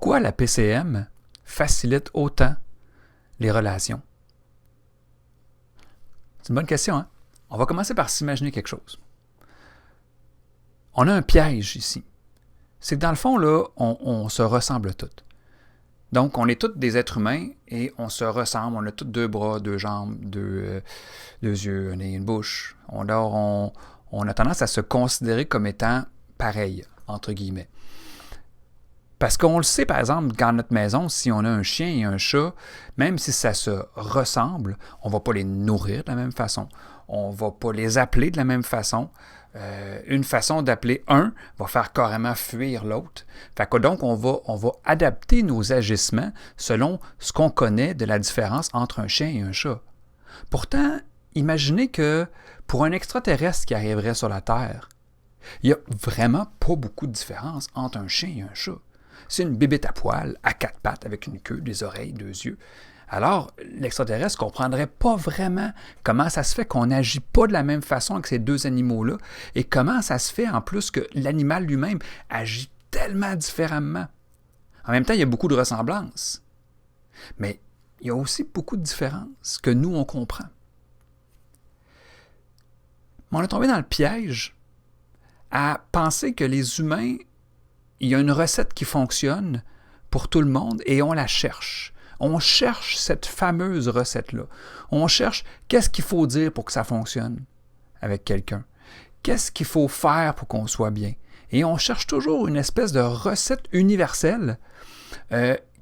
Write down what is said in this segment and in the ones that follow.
Pourquoi la PCM facilite autant les relations? C'est une bonne question, hein? On va commencer par s'imaginer quelque chose. On a un piège ici. C'est que dans le fond, là, on se ressemble tous. Donc, on est tous des êtres humains et on se ressemble. On a tous 2 bras, 2 jambes, 2 yeux, un nez, une bouche. On a tendance à se considérer comme étant pareil, entre guillemets. Parce qu'on le sait, par exemple, dans notre maison, si on a un chien et un chat, même si ça se ressemble, on ne va pas les nourrir de la même façon. On ne va pas les appeler de la même façon. Une façon d'appeler un va faire carrément fuir l'autre. Fait que donc, on va adapter nos agissements selon ce qu'on connaît de la différence entre un chien et un chat. Pourtant, imaginez que pour un extraterrestre qui arriverait sur la Terre, il n'y a vraiment pas beaucoup de différence entre un chien et un chat. C'est une bébête à poil, à 4 pattes, avec une queue, des oreilles, 2 yeux. Alors, l'extraterrestre ne comprendrait pas vraiment comment ça se fait qu'on n'agit pas de la même façon avec ces 2 animaux-là et comment ça se fait en plus que l'animal lui-même agit tellement différemment. En même temps, il y a beaucoup de ressemblances. Mais il y a aussi beaucoup de différences que nous, on comprend. Mais on est tombé dans le piège à penser que les humains, il y a une recette qui fonctionne pour tout le monde et on la cherche. On cherche cette fameuse recette-là. On cherche qu'est-ce qu'il faut dire pour que ça fonctionne avec quelqu'un. Qu'est-ce qu'il faut faire pour qu'on soit bien. Et on cherche toujours une espèce de recette universelle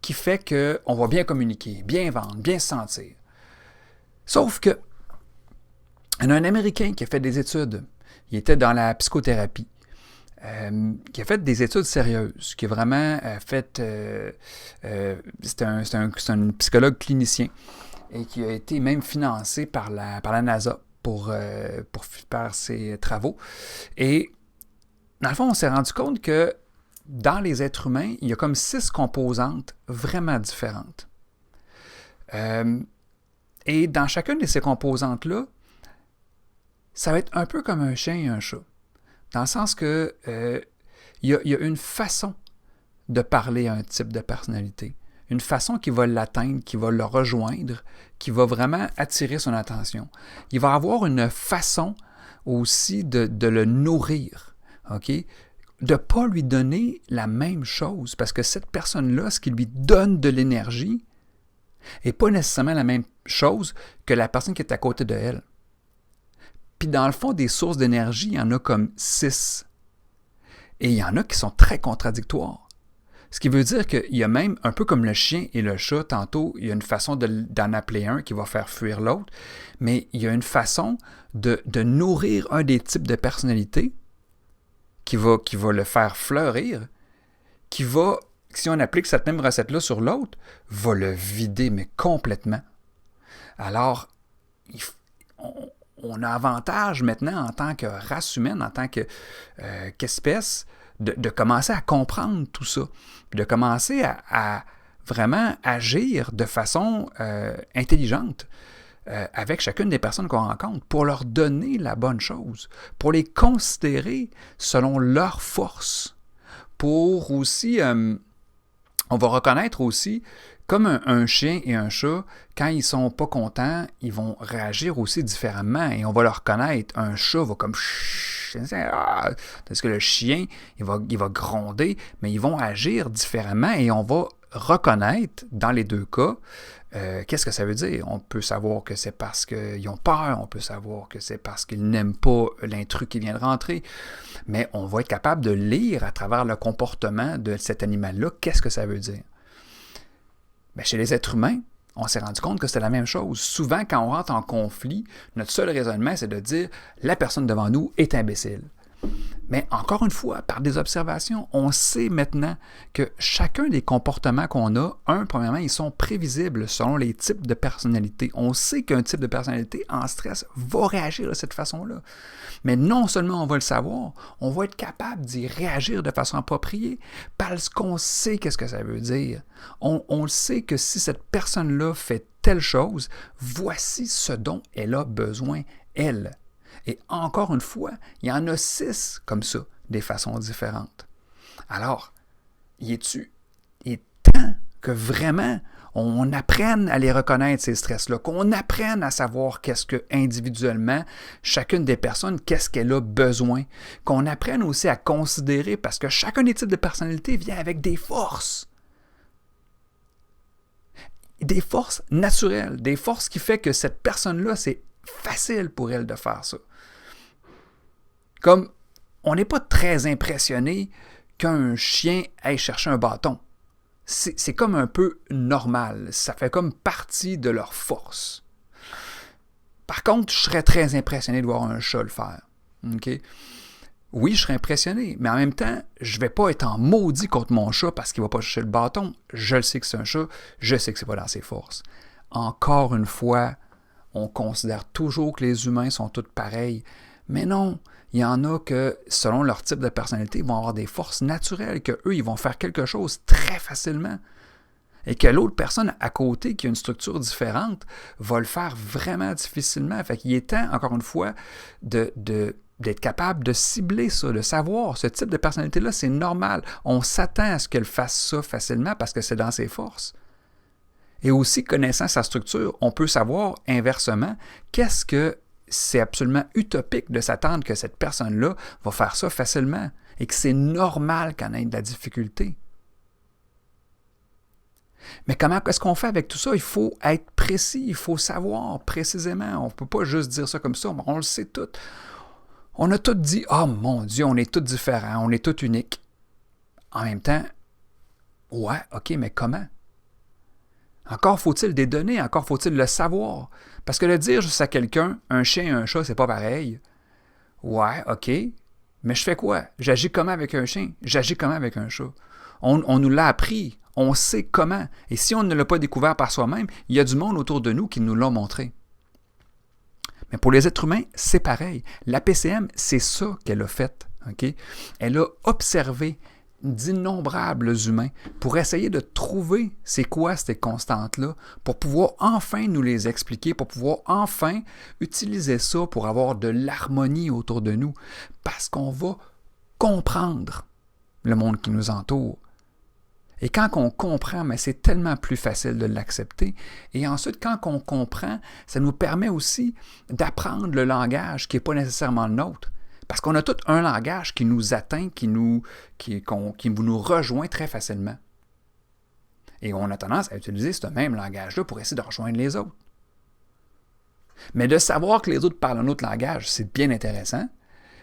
qui fait qu'on va bien communiquer, bien vendre, bien se sentir. Sauf que il y a un Américain qui a fait des études. Il était dans la psychothérapie. Qui a fait des études sérieuses, qui a vraiment fait... c'est un psychologue clinicien et qui a été même financé par la NASA pour faire ses travaux. Et dans le fond, on s'est rendu compte que dans les êtres humains, il y a comme 6 composantes vraiment différentes. Et dans chacune de ces composantes-là, ça va être un peu comme un chien et un chat. Dans le sens que il y a une façon de parler à un type de personnalité, une façon qui va l'atteindre, qui va le rejoindre, qui va vraiment attirer son attention. Il va avoir une façon aussi de le nourrir, OK? De ne pas lui donner la même chose, parce que cette personne-là, ce qui lui donne de l'énergie, n'est pas nécessairement la même chose que la personne qui est à côté de elle. Puis dans le fond, des sources d'énergie, il y en a comme 6. Et il y en a qui sont très contradictoires. Ce qui veut dire qu'il y a même, un peu comme le chien et le chat, tantôt, il y a une façon d'en appeler un qui va faire fuir l'autre, mais il y a une façon de nourrir un des types de personnalité qui va le faire fleurir, qui va, si on applique cette même recette-là sur l'autre, va le vider, mais complètement. Alors, on a avantage maintenant en tant que race humaine, en tant qu'espèce, de commencer à comprendre tout ça, puis de commencer à vraiment agir de façon intelligente avec chacune des personnes qu'on rencontre pour leur donner la bonne chose, pour les considérer selon leurs forces, pour aussi, on va reconnaître aussi, comme un chien et un chat, quand ils sont pas contents, ils vont réagir aussi différemment et on va le reconnaître. Un chat va comme parce que le chien, il va gronder, mais ils vont agir différemment et on va reconnaître, dans les 2 cas, qu'est-ce que ça veut dire. On peut savoir que c'est parce qu'ils ont peur, on peut savoir que c'est parce qu'ils n'aiment pas l'intrus qui vient de rentrer, mais on va être capable de lire à travers le comportement de cet animal-là, qu'est-ce que ça veut dire. Bien, chez les êtres humains, on s'est rendu compte que c'était la même chose. Souvent, quand on rentre en conflit, notre seul raisonnement, c'est de dire « la personne devant nous est imbécile ». Mais encore une fois, par des observations, on sait maintenant que chacun des comportements qu'on a, premièrement, ils sont prévisibles selon les types de personnalités. On sait qu'un type de personnalité en stress va réagir de cette façon-là. Mais non seulement on va le savoir, on va être capable d'y réagir de façon appropriée parce qu'on sait qu'est-ce que ça veut dire. On le sait que si cette personne-là fait telle chose, voici ce dont elle a besoin, elle. Et encore une fois, il y en a 6 comme ça, des façons différentes. Alors, es-tu temps que vraiment on apprenne à les reconnaître, ces stress-là, qu'on apprenne à savoir qu'est-ce que individuellement, chacune des personnes, qu'est-ce qu'elle a besoin, qu'on apprenne aussi à considérer, parce que chacun des types de personnalités vient avec des forces naturelles, des forces qui fait que cette personne-là, c'est facile pour elle de faire ça. Comme on n'est pas très impressionné qu'un chien aille chercher un bâton. C'est comme un peu normal. Ça fait comme partie de leur force. Par contre, je serais très impressionné de voir un chat le faire. Okay? Oui, je serais impressionné, mais en même temps, je ne vais pas être en maudit contre mon chat parce qu'il ne va pas chercher le bâton. Je le sais que c'est un chat, je sais que ce n'est pas dans ses forces. Encore une fois, on considère toujours que les humains sont tous pareils, mais non. Il y en a que, selon leur type de personnalité, ils vont avoir des forces naturelles, qu'eux, ils vont faire quelque chose très facilement. Et que l'autre personne à côté, qui a une structure différente, va le faire vraiment difficilement. Fait qu'il est temps, encore une fois, d'être capable de cibler ça, de savoir, ce type de personnalité-là, c'est normal. On s'attend à ce qu'elle fasse ça facilement parce que c'est dans ses forces. Et aussi, connaissant sa structure, on peut savoir, inversement, qu'est-ce que c'est absolument utopique de s'attendre que cette personne-là va faire ça facilement et que c'est normal qu'elle ait de la difficulté. Mais comment est-ce qu'on fait avec tout ça? Il faut être précis, il faut savoir précisément. On ne peut pas juste dire ça comme ça, on le sait tout. On a tout dit, « Oh mon Dieu, on est tous différents, on est tous uniques. » En même temps, ouais, OK, mais comment? Encore faut-il des données, encore faut-il le savoir. Parce que le dire juste à quelqu'un, un chien et un chat, c'est pas pareil. Ouais, OK, mais je fais quoi? J'agis comment avec un chien? J'agis comment avec un chat? On nous l'a appris, on sait comment. Et si on ne l'a pas découvert par soi-même, il y a du monde autour de nous qui nous l'a montré. Mais pour les êtres humains, c'est pareil. La PCM, c'est ça qu'elle a fait. Okay? Elle a observé d'innombrables humains pour essayer de trouver c'est quoi ces constantes-là, pour pouvoir enfin nous les expliquer, pour pouvoir enfin utiliser ça pour avoir de l'harmonie autour de nous, parce qu'on va comprendre le monde qui nous entoure. Et quand on comprend, mais c'est tellement plus facile de l'accepter. Et ensuite, quand on comprend, ça nous permet aussi d'apprendre le langage qui n'est pas nécessairement le nôtre. Parce qu'on a tout un langage qui nous atteint, qui nous rejoint très facilement. Et on a tendance à utiliser ce même langage-là pour essayer de rejoindre les autres. Mais de savoir que les autres parlent un autre langage, c'est bien intéressant.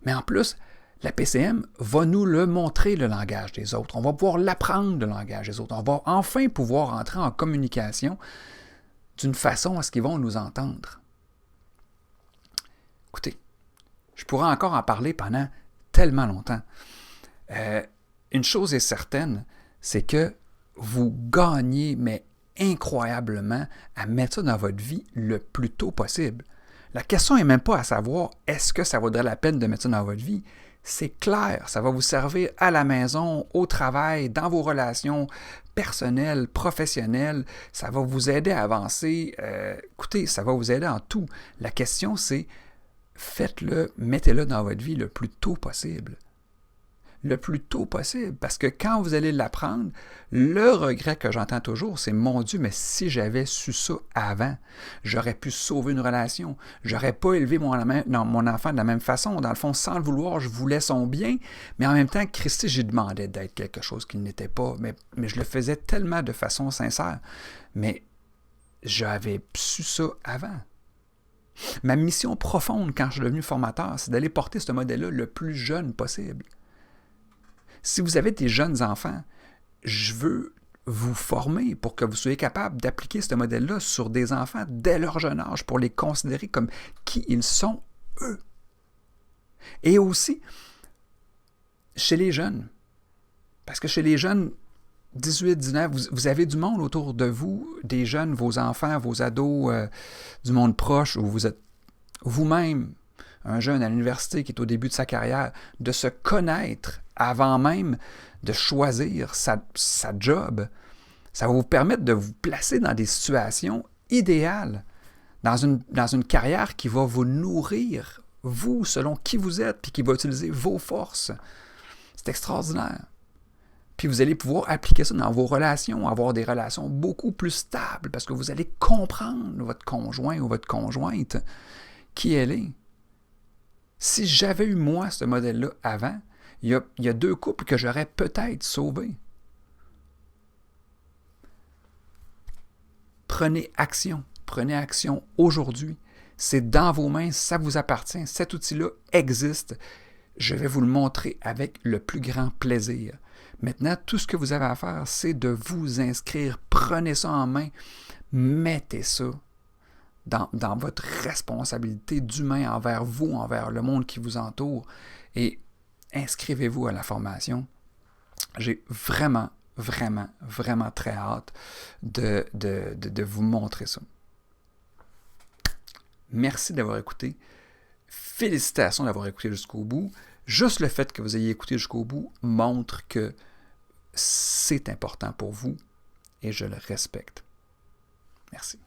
Mais en plus, la PCM va nous le montrer, le langage des autres. On va pouvoir l'apprendre, le langage des autres. On va enfin pouvoir entrer en communication d'une façon à ce qu'ils vont nous entendre. Écoutez, je pourrais encore en parler pendant tellement longtemps. Une chose est certaine, c'est que vous gagnez, mais incroyablement, à mettre ça dans votre vie le plus tôt possible. La question n'est même pas à savoir est-ce que ça vaudrait la peine de mettre ça dans votre vie. C'est clair, ça va vous servir à la maison, au travail, dans vos relations personnelles, professionnelles. Ça va vous aider à avancer. Écoutez, ça va vous aider en tout. La question, c'est faites-le, mettez-le dans votre vie le plus tôt possible. Le plus tôt possible, parce que quand vous allez l'apprendre, le regret que j'entends toujours, c'est « Mon Dieu, mais si j'avais su ça avant, j'aurais pu sauver une relation, j'aurais pas élevé mon enfant de la même façon. Dans le fond, sans le vouloir, je voulais son bien, mais en même temps, Christy, j'ai demandé d'être quelque chose qu'il n'était pas, mais je le faisais tellement de façon sincère. Mais j'avais su ça avant. » Ma mission profonde quand je suis devenu formateur, c'est d'aller porter ce modèle-là le plus jeune possible. Si vous avez des jeunes enfants, je veux vous former pour que vous soyez capable d'appliquer ce modèle-là sur des enfants dès leur jeune âge, pour les considérer comme qui ils sont, eux. Et aussi, chez les jeunes, parce que chez les jeunes, 18, 19, vous avez du monde autour de vous, des jeunes, vos enfants, vos ados, du monde proche, où vous êtes vous-même, un jeune à l'université qui est au début de sa carrière, de se connaître avant même de choisir sa job. Ça va vous permettre de vous placer dans des situations idéales, dans une carrière qui va vous nourrir, vous, selon qui vous êtes, puis qui va utiliser vos forces. C'est extraordinaire. Puis vous allez pouvoir appliquer ça dans vos relations, avoir des relations beaucoup plus stables, parce que vous allez comprendre votre conjoint ou votre conjointe, qui elle est. Si j'avais eu, moi, ce modèle-là avant, il y a 2 couples que j'aurais peut-être sauvés. Prenez action aujourd'hui. C'est dans vos mains, ça vous appartient. Cet outil-là existe. Je vais vous le montrer avec le plus grand plaisir. Maintenant, tout ce que vous avez à faire, c'est de vous inscrire. Prenez ça en main. Mettez ça dans votre responsabilité d'humain envers vous, envers le monde qui vous entoure. Et inscrivez-vous à la formation. J'ai vraiment très hâte de vous montrer ça. Merci d'avoir écouté. Félicitations d'avoir écouté jusqu'au bout. Juste le fait que vous ayez écouté jusqu'au bout montre que c'est important pour vous et je le respecte. Merci.